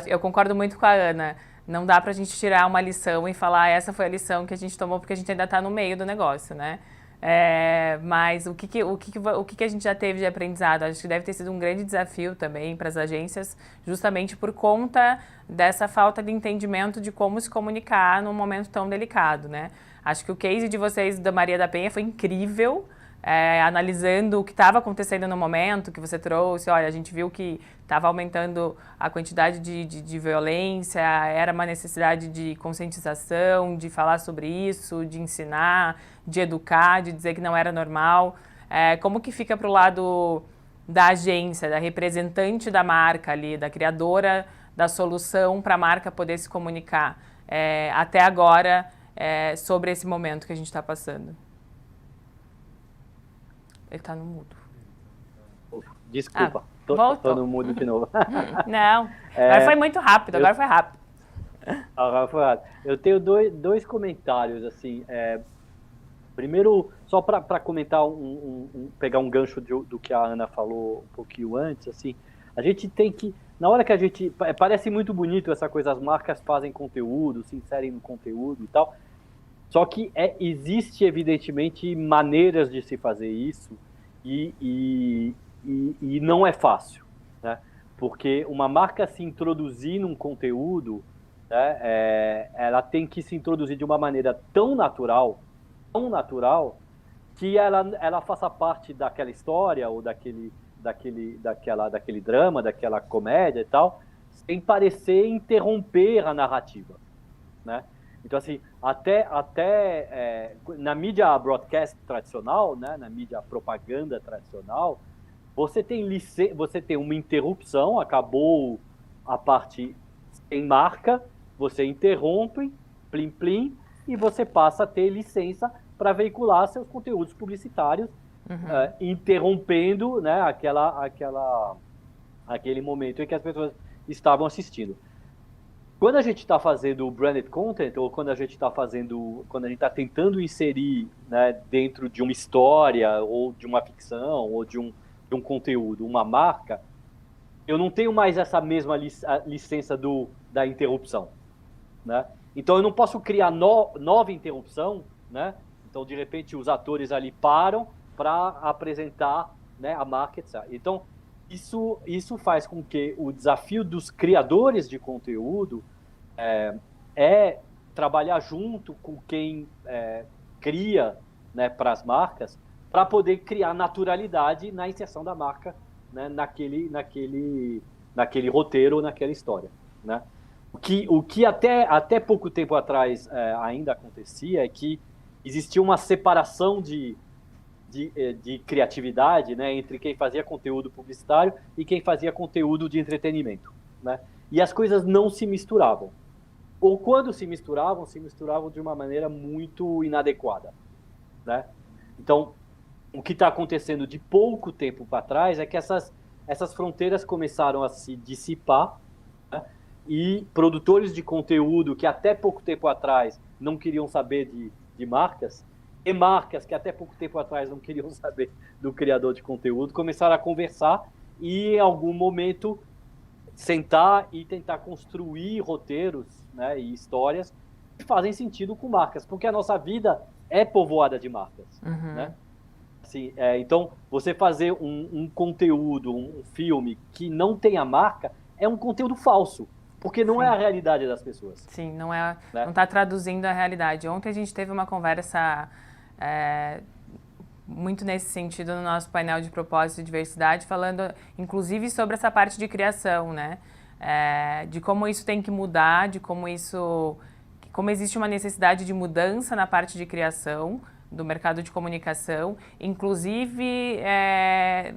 Eu concordo muito com a Ana. Não dá para a gente tirar uma lição e falar essa foi a lição que a gente tomou, porque a gente ainda está no meio do negócio, né? Mas o que a gente já teve de aprendizado? Acho que deve ter sido um grande desafio também para as agências, justamente por conta dessa falta de entendimento de como se comunicar num momento tão delicado, né? Acho que o case de vocês da Maria da Penha foi incrível, analisando o que estava acontecendo no momento que você trouxe. Olha, a gente viu que estava aumentando a quantidade de violência, era uma necessidade de conscientização, de falar sobre isso, de ensinar, de educar, de dizer que não era normal. Como que fica para o lado da agência, da representante da marca ali, da criadora da solução para a marca poder se comunicar até agora sobre esse momento que a gente está passando? Ele tá no mudo. Desculpa, tô no mudo de novo. Não, agora foi muito rápido, agora foi rápido. Agora foi rápido. Eu tenho dois comentários, assim. Primeiro, só para comentar, pegar um gancho do que a Ana falou um pouquinho antes, assim, a gente tem que, na hora que a gente, parece muito bonito essa coisa, as marcas fazem conteúdo, se inserem no conteúdo e tal, só que existe, evidentemente, maneiras de se fazer isso e não é fácil, né? Porque uma marca se introduzir num conteúdo, né, ela tem que se introduzir de uma maneira tão natural, que ela faça parte daquela história ou daquele drama, daquela comédia e tal, sem parecer interromper a narrativa, né? Então, assim, até na mídia broadcast tradicional, né, na mídia propaganda tradicional, você tem uma interrupção, acabou a parte sem marca, você interrompe, plim plim, e você passa a ter licença para veicular seus conteúdos publicitários, interrompendo, né, aquele momento em que as pessoas estavam assistindo. Quando a gente está fazendo o branded content, ou quando a gente está tentando inserir, né, dentro de uma história, ou de uma ficção, ou de um conteúdo, uma marca, eu não tenho mais essa mesma licença da interrupção, né? Então eu não posso criar nova interrupção, né? Então, de repente, os atores ali param para apresentar, né, a marca, etc. Então, isso faz com que o desafio dos criadores de conteúdo trabalhar junto com quem cria, né, para as marcas, para poder criar naturalidade na inserção da marca, né, naquele roteiro, naquela história, né? O que até pouco tempo atrás ainda acontecia é que existia uma separação de criatividade, né, entre quem fazia conteúdo publicitário e quem fazia conteúdo de entretenimento, né? E as coisas não se misturavam. Ou quando se misturavam de uma maneira muito inadequada, né? Então, o que está acontecendo de pouco tempo para trás é que essas fronteiras começaram a se dissipar, né? E produtores de conteúdo que até pouco tempo atrás não queriam saber de marcas, e marcas que até pouco tempo atrás não queriam saber do criador de conteúdo, começaram a conversar e, em algum momento, sentar e tentar construir roteiros, né, e histórias que fazem sentido com marcas, porque a nossa vida é povoada de marcas, né? Assim, então, você fazer um conteúdo, um filme que não tenha marca, é um conteúdo falso, porque não é a realidade das pessoas. Sim, não está traduzindo a realidade. Ontem a gente teve uma conversa muito nesse sentido no nosso painel de propósito e diversidade, falando inclusive sobre essa parte de criação, né? De como isso tem que mudar, de como existe uma necessidade de mudança na parte de criação do mercado de comunicação, inclusive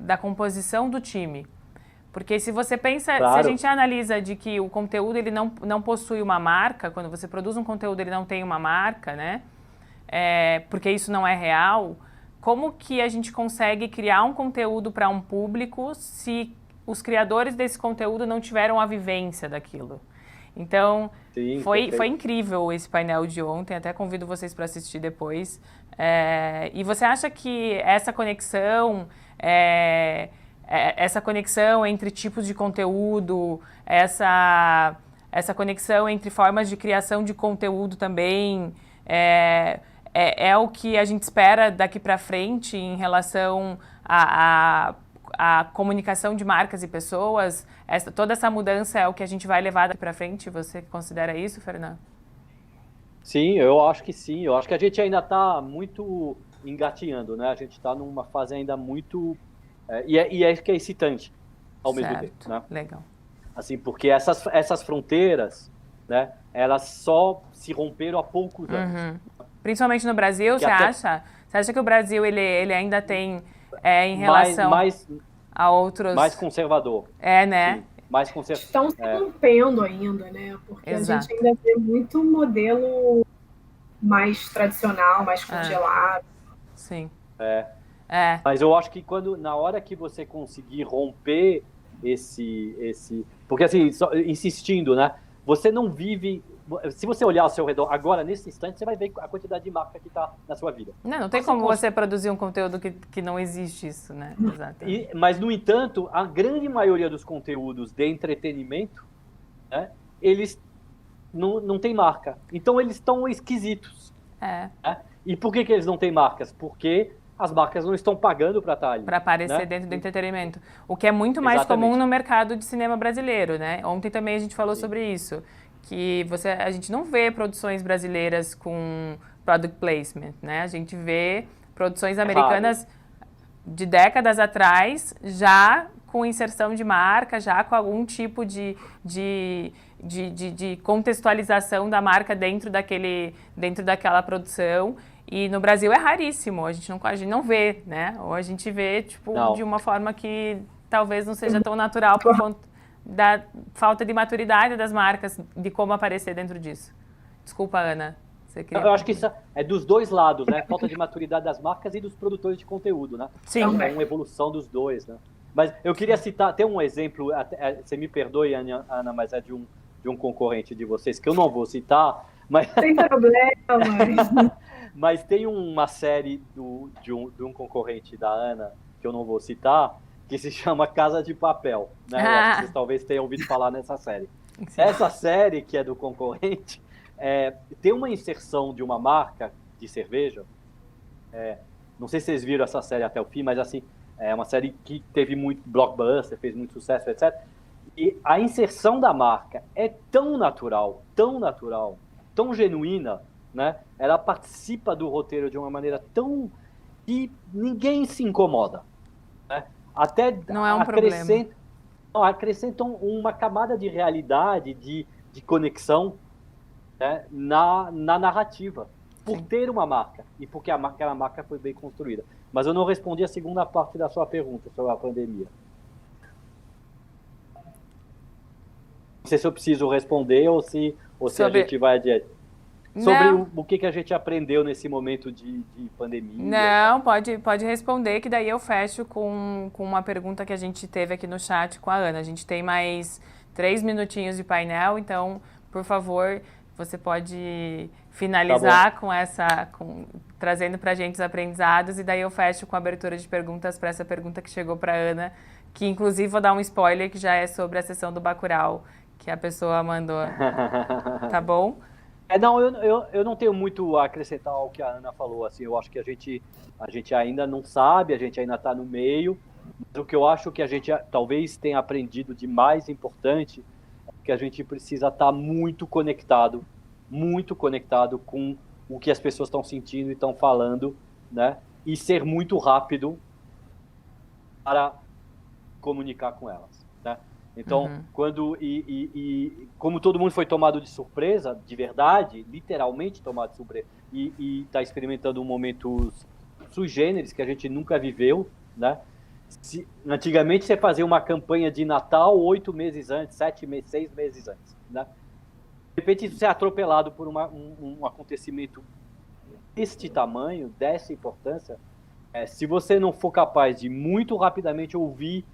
da composição do time. Porque se você pensa, claro, se a gente analisa de que o conteúdo ele não possui uma marca, quando você produz um conteúdo ele não tem uma marca, né? Porque isso não é real, como que a gente consegue criar um conteúdo para um público se os criadores desse conteúdo não tiveram a vivência daquilo? Então, sim, foi incrível esse painel de ontem, até convido vocês para assistir depois. E você acha que essa conexão entre tipos de conteúdo, essa conexão entre formas de criação de conteúdo também, é o que a gente espera daqui para frente em relação a comunicação de marcas e pessoas? Toda essa mudança é o que a gente vai levar daqui para frente? Você considera isso, Fernando? Sim, eu acho que sim. Eu acho que a gente ainda está muito engatinhando, né? A gente está numa fase ainda muito... e é que é excitante ao mesmo tempo, né? Legal. Assim, porque essas fronteiras, né, elas só se romperam há poucos anos. Principalmente no Brasil, você acha que o Brasil ele ainda tem, em relação a outros... Mais conservador. Né? Sim, mais conservador. Estão se rompendo ainda, né? Porque Exato. A gente ainda vê muito modelo mais tradicional, mais congelado. Sim. Mas eu acho que na hora que você conseguir romper esse... Porque assim, insistindo, né? Você não vive... Se você olhar ao seu redor agora, nesse instante, você vai ver a quantidade de marca que está na sua vida. Não tem como você produzir um conteúdo que não existe isso, né? Exato. Mas, no entanto, a grande maioria dos conteúdos de entretenimento, né, eles não têm marca. Então, eles estão esquisitos. Né? E por que eles não têm marcas? Porque as marcas não estão pagando para estar ali. Para aparecer, né, dentro do entretenimento. O que é muito mais comum no mercado de cinema brasileiro, né? Ontem também a gente falou sobre isso. Que a gente não vê produções brasileiras com product placement, né? A gente vê produções americanas de décadas atrás, já com inserção de marca, já com algum tipo de contextualização da marca dentro daquela produção. E no Brasil é raríssimo, a gente não vê, né? Ou a gente vê, de uma forma que talvez não seja tão natural por conta da falta de maturidade das marcas, de como aparecer dentro disso. Desculpa, Ana. Eu acho que isso é dos dois lados, né? Falta de maturidade das marcas e dos produtores de conteúdo, né? Sim. É uma evolução dos dois, né? Mas eu queria citar, tem um exemplo, você me perdoe, Ana, mas é de um concorrente de vocês, que eu não vou citar, mas... Sem problema. Mas tem uma série de um concorrente da Ana, que eu não vou citar, que se chama Casa de Papel, né? Eu acho que vocês talvez tenham ouvido falar nessa série. Sim. Essa série, que é do concorrente, tem uma inserção de uma marca de cerveja, não sei se vocês viram essa série até o fim, mas assim, é uma série que teve muito blockbuster, fez muito sucesso, etc. E a inserção da marca é tão natural, tão genuína, né? Ela participa do roteiro de uma maneira tão... que ninguém se incomoda, né? Até não é um problema. Acrescentam uma camada de realidade, de conexão, né, na narrativa, por ter uma marca e porque aquela marca foi bem construída. Mas eu não respondi a segunda parte da sua pergunta sobre a pandemia. Não sei se eu preciso responder ou se a gente vai adiante. Sobre o que a gente aprendeu nesse momento de pandemia. Não, pode responder, que daí eu fecho com uma pergunta que a gente teve aqui no chat com a Ana. A gente tem mais 3 minutinhos de painel, então, por favor, você pode finalizar trazendo para a gente os aprendizados, e daí eu fecho com a abertura de perguntas para essa pergunta que chegou para a Ana, que inclusive vou dar um spoiler, que já é sobre a sessão do Bacurau, que a pessoa mandou. Tá bom? Não, eu não tenho muito a acrescentar ao que a Ana falou, assim, eu acho que a gente ainda não sabe, a gente ainda está no meio, mas o que eu acho que a gente talvez tenha aprendido de mais importante é que a gente precisa estar muito conectado com o que as pessoas estão sentindo e estão falando, né, e ser muito rápido para comunicar com elas, né? Então, como todo mundo foi tomado de surpresa, de verdade, literalmente tomado de surpresa, e está experimentando um momento sui generis que a gente nunca viveu, né? Antigamente você fazia uma campanha de Natal 8 meses antes, 6 meses antes, né? De repente você é atropelado por um acontecimento deste tamanho, dessa importância. Se você não for capaz de muito rapidamente ouvir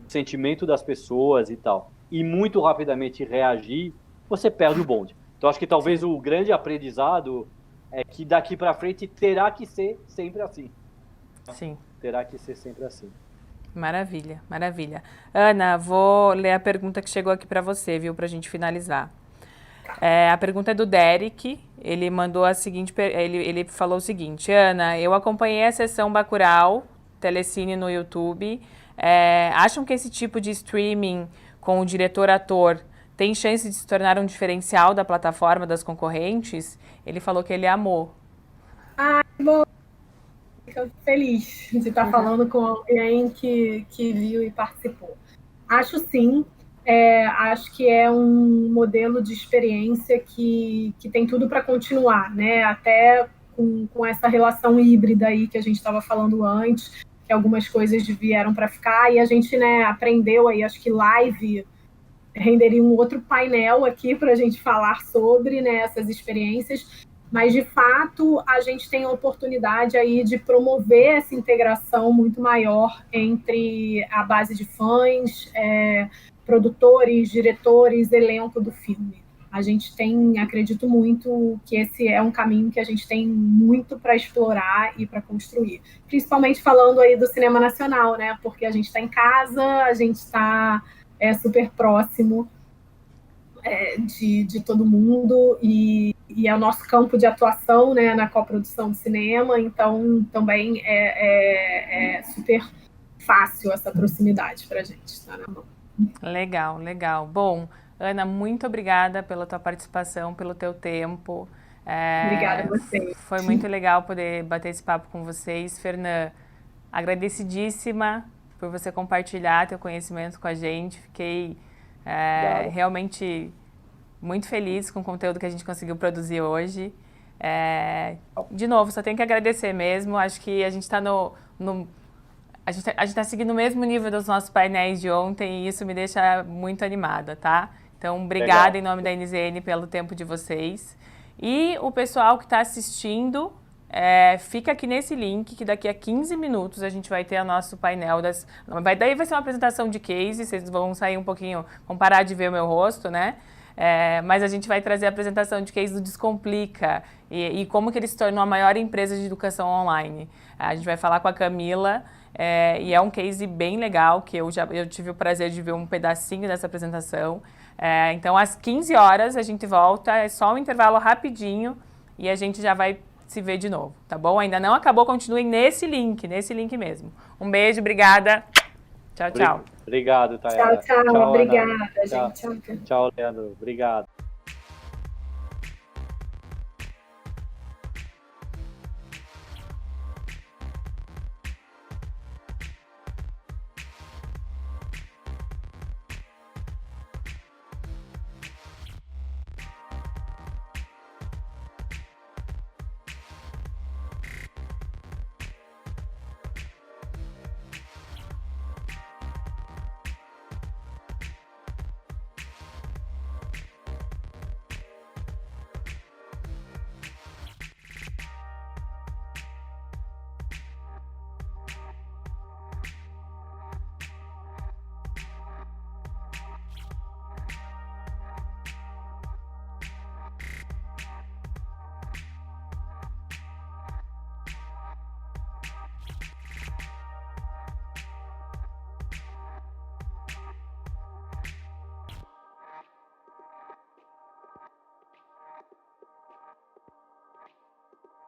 sentimento das pessoas e tal, e muito rapidamente reagir, você perde o bonde. Então, acho que talvez o grande aprendizado é que daqui para frente terá que ser sempre assim. Sim. Terá que ser sempre assim. Maravilha, maravilha. Ana, vou ler a pergunta que chegou aqui para você, viu, para a gente finalizar. A pergunta é do Derek, ele mandou a seguinte, ele falou o seguinte: Ana, eu acompanhei a sessão Bacurau, Telecine no YouTube. Acham que esse tipo de streaming com o diretor-ator tem chance de se tornar um diferencial da plataforma das concorrentes? Ele falou que ele amou. Bom, fico feliz de estar falando com alguém que viu e participou. Acho sim, acho que é um modelo de experiência que tem tudo para continuar, né? Até com essa relação híbrida aí que a gente estava falando antes, que algumas coisas vieram para ficar, e a gente, né, aprendeu aí, acho que live renderia um outro painel aqui para a gente falar sobre, né, essas experiências, mas de fato a gente tem a oportunidade aí de promover essa integração muito maior entre a base de fãs, produtores, diretores, elenco do filme. A gente tem, acredito muito, que esse é um caminho que a gente tem muito para explorar e para construir. Principalmente falando aí do cinema nacional, né? Porque a gente está em casa, a gente está super próximo de todo mundo e é o nosso campo de atuação, né, na coprodução de cinema, então também é super fácil essa proximidade para a gente, tá na mão. Legal, legal. Bom, Ana, muito obrigada pela tua participação, pelo teu tempo. Obrigada a vocês. Foi muito legal poder bater esse papo com vocês. Fernanda, agradecidíssima por você compartilhar teu conhecimento com a gente. Fiquei realmente muito feliz com o conteúdo que a gente conseguiu produzir hoje. De novo, só tenho que agradecer mesmo. Acho que a gente está a gente está seguindo o mesmo nível dos nossos painéis de ontem e isso me deixa muito animada, tá? Então, obrigada em nome da NZN pelo tempo de vocês. E o pessoal que está assistindo, fica aqui nesse link, que daqui a 15 minutos a gente vai ter o nosso painel daí vai ser uma apresentação de case, vocês vão sair um pouquinho, vão parar de ver o meu rosto, né? Mas a gente vai trazer a apresentação de case do Descomplica e como que ele se tornou a maior empresa de educação online. A gente vai falar com a Camila, e é um case bem legal, que eu tive o prazer de ver um pedacinho dessa apresentação. Então, às 15 horas a gente volta, é só um intervalo rapidinho e a gente já vai se ver de novo, tá bom? Ainda não acabou, continuem nesse link mesmo. Um beijo, obrigada. Tchau, tchau. Obrigado, Tayara. Tchau, obrigada, Ana. gente. Tchau, Leandro. Obrigado.